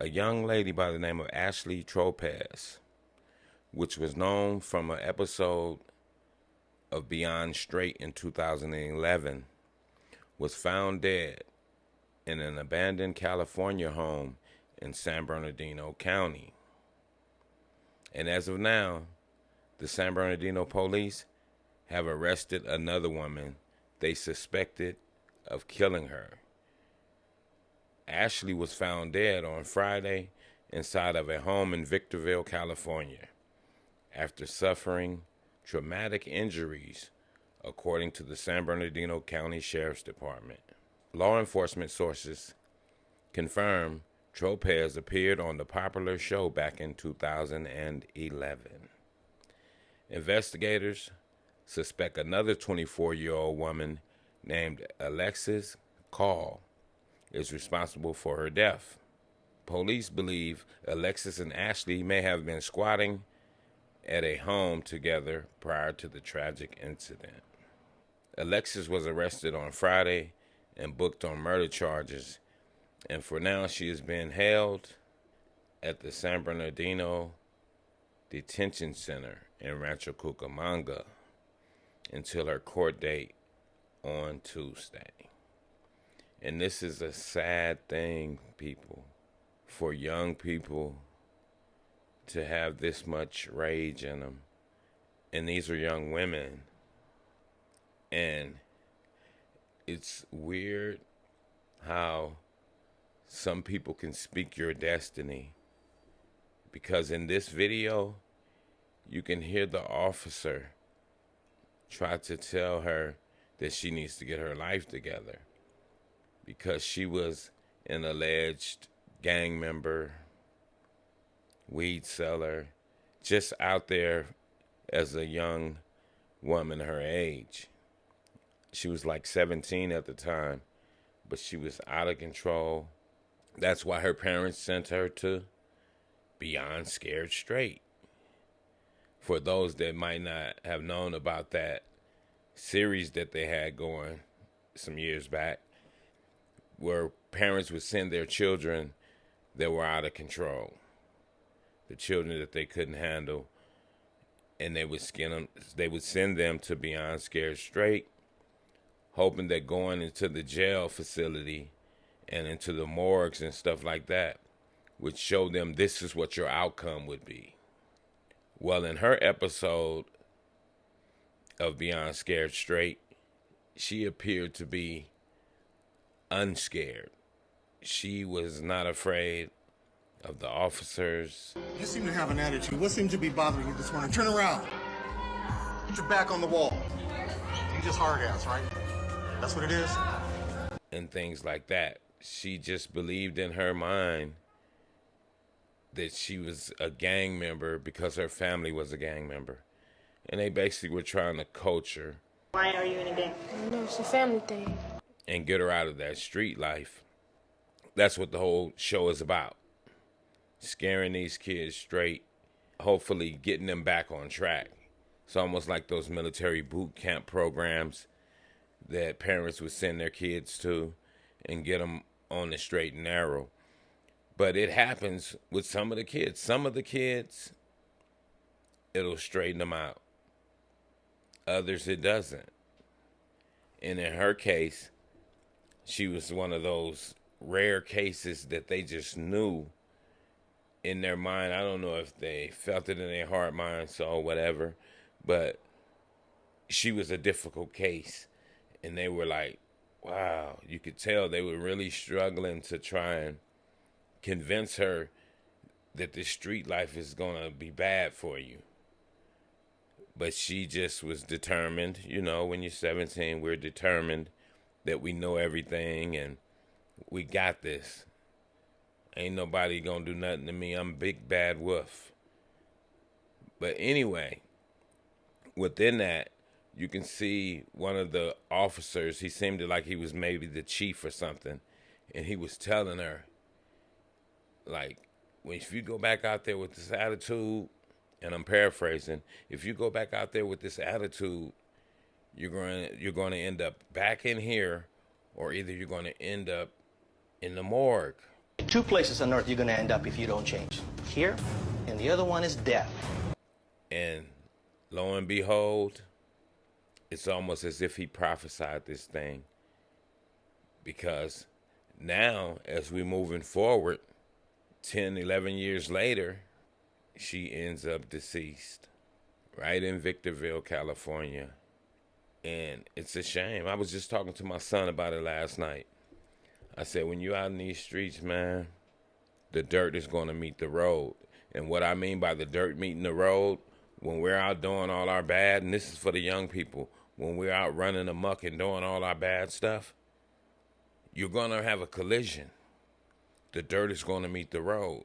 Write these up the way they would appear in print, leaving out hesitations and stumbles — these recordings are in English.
a young lady by the name of Ashley Tropez, which was known from an episode of Beyond Straight in 2011, was found dead in an abandoned California home in San Bernardino County. And as of now, the San Bernardino police have arrested another woman they suspected of killing her. Ashley was found dead on Friday inside of a home in Victorville, California, after suffering traumatic injuries, according to the San Bernardino County Sheriff's Department. Law enforcement sources confirm Tropez appeared on the popular show back in 2011. Investigators suspect another 24-year-old woman named Alexis Call is responsible for her death. Police believe Alexis and Ashley may have been squatting at a home together prior to the tragic incident. Alexis was arrested on Friday and booked on murder charges, and for now she is being held at the San Bernardino Detention Center in Rancho Cucamonga until her court date on Tuesday. And this is a sad thing, people, for young people to have this much rage in them. And these are young women. And it's weird how some people can speak your destiny. Because in this video, you can hear the officer try to tell her that she needs to get her life together because she was an alleged gang member, weed seller, just out there as a young woman her age. She was like 17 at the time, but she was out of control. That's why her parents sent her to Beyond Scared Straight. For those that might not have known about that series that they had going some years back, where parents would send their children that were out of control, the children that they couldn't handle, and they would send them to Beyond Scared Straight, hoping that going into the jail facility and into the morgues and stuff like that would show them this is what your outcome would be. Well, in her episode of Beyond Scared Straight, she appeared to be unscared. She was not afraid of the officers. You seem to have an attitude. What seemed to be bothering you this morning? Turn around. Put your back on the wall. You just hard ass, right? That's what it is? And things like that. She just believed in her mind that she was a gang member because her family was a gang member. And they basically were trying to coach her. Why are you in a gang? No, it's a family thing. And get her out of that street life. That's what the whole show is about. Scaring these kids straight, hopefully getting them back on track. It's almost like those military boot camp programs that parents would send their kids to and get them on the straight and narrow. But it happens with some of the kids. Some of the kids, it'll straighten them out. Others, it doesn't. And in her case, she was one of those rare cases that they just knew in their mind. I don't know if they felt it in their heart, mind, soul, whatever. But she was a difficult case. And they were like, wow, you could tell they were really struggling to try and convince her that the street life is going to be bad for you. But she just was determined. You know, when you're 17, we're determined that we know everything and we got this. Ain't nobody going to do nothing to me. I'm a big bad wolf. But anyway, within that, you can see one of the officers, he seemed like he was maybe the chief or something, and he was telling her, like, if you go back out there with this attitude, and I'm paraphrasing, if you go back out there with this attitude, you're going to end up back in here, or either you're going to end up in the morgue. Two places on earth you're going to end up if you don't change. Here, and the other one is death. And lo and behold, it's almost as if he prophesied this thing. Because now, as we're moving forward, 10, 11 years later, she ends up deceased right in Victorville, California. And it's a shame. I was just talking to my son about it last night. I said, when you're out in these streets, man, the dirt is going to meet the road. And what I mean by the dirt meeting the road, when we're out doing all our bad, and this is for the young people, when we're out running amok and doing all our bad stuff, you're going to have a collision. The dirt is going to meet the road.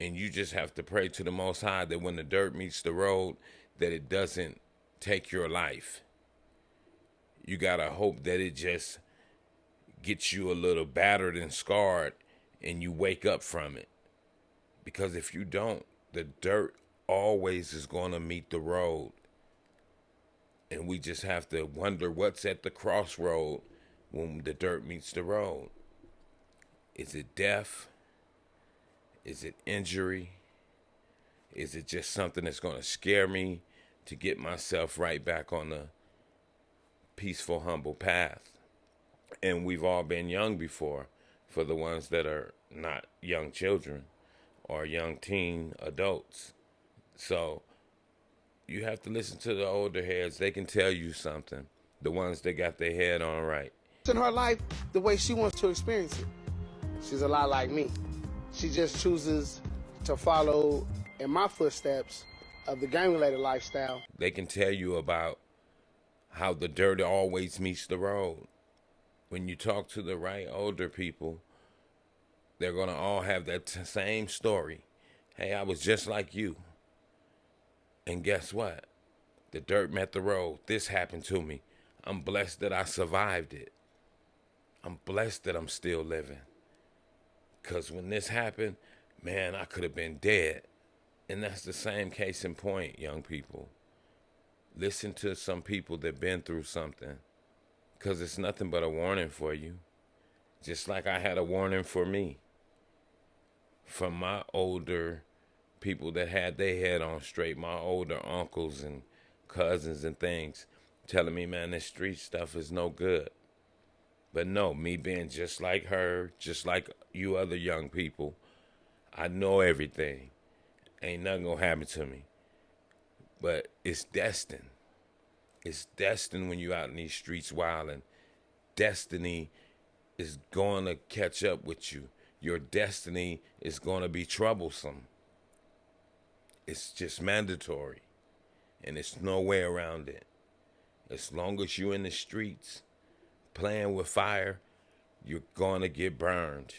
And you just have to pray to the Most High that when the dirt meets the road, that it doesn't take your life. You got to hope that it just gets you a little battered and scarred and you wake up from it. Because if you don't, the dirt always is going to meet the road. And we just have to wonder what's at the crossroad when the dirt meets the road. Is it death? Is it injury? Is it just something that's going to scare me to get myself right back on the peaceful, humble path? And we've all been young before, for the ones that are not young children or young teen adults. So you have to listen to the older heads. They can tell you something, the ones that got their head on right. In her life, the way she wants to experience it. She's a lot like me. She just chooses to follow in my footsteps of the gang-related lifestyle. They can tell you about how the dirt always meets the road. When you talk to the right older people, they're going to all have that same story. Hey, I was just like you. And guess what? The dirt met the road. This happened to me. I'm blessed that I survived it. I'm blessed that I'm still living. Because when this happened, man, I could have been dead. And that's the same case in point, young people. Listen to some people that been through something. Because it's nothing but a warning for you. Just like I had a warning for me. From my older people that had their head on straight. My older uncles and cousins and things. Telling me, man, this street stuff is no good. But no, me being just like her, just like you other young people, I know everything. Ain't nothing gonna happen to me. But it's destined. It's destined when you out in these streets wilding. Destiny is going to catch up with you. Your destiny is going to be troublesome. It's just mandatory. And there's no way around it. As long as you're in the streets playing with fire, you're going to get burned.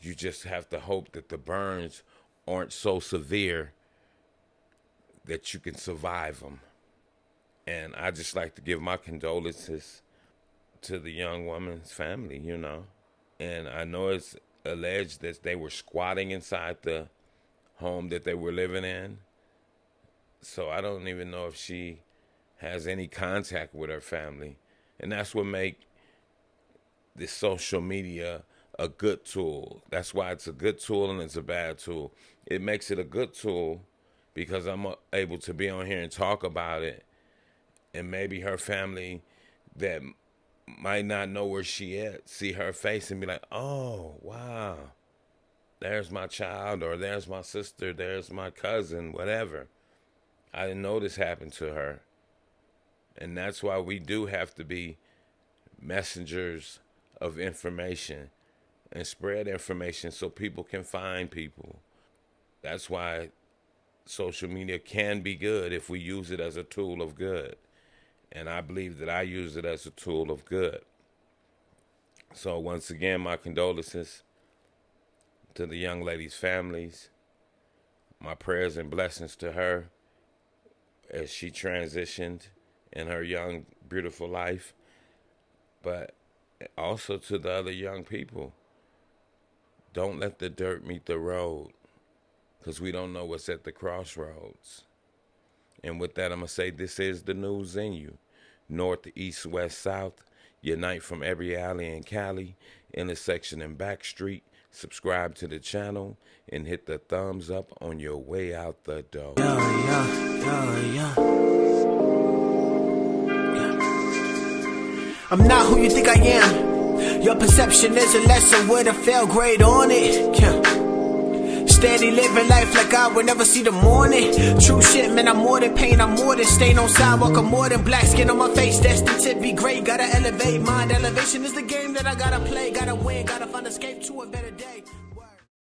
You just have to hope that the burns aren't so severe that you can survive them. And I just like to give my condolences to the young woman's family, you know. And I know it's alleged that they were squatting inside the home that they were living in. So I don't even know if she has any contact with her family. And that's what make this social media a good tool. That's why it's a good tool and it's a bad tool. It makes it a good tool because I'm able to be on here and talk about it. And maybe her family that might not know where she at, see her face and be like, oh, wow, there's my child, or there's my sister, there's my cousin, whatever. I didn't know this happened to her. And that's why we do have to be messengers of information and spread information so people can find people. That's why social media can be good if we use it as a tool of good. And I believe that I use it as a tool of good. So once again, my condolences to the young lady's families. My prayers and blessings to her as she transitioned in her young, beautiful life. But also to the other young people. Don't let the dirt meet the road, because we don't know what's at the crossroads. And with that, I'm going to say this is the news in you. North, east, west, south. Unite from every alley in Cali, intersection and back street. subscribe to the channel, and hit the thumbs up on your way out the door. I'm not who you think I am. Your perception is a lesson with a fail grade on it. Steady living life like I would never see the morning. True shit, man, I'm more than pain, I'm more than stain on sidewalk, I'm more than black skin on my face. Destined to be great, gotta elevate mind. Elevation is the game that I gotta play. Gotta win, gotta find escape to a better day.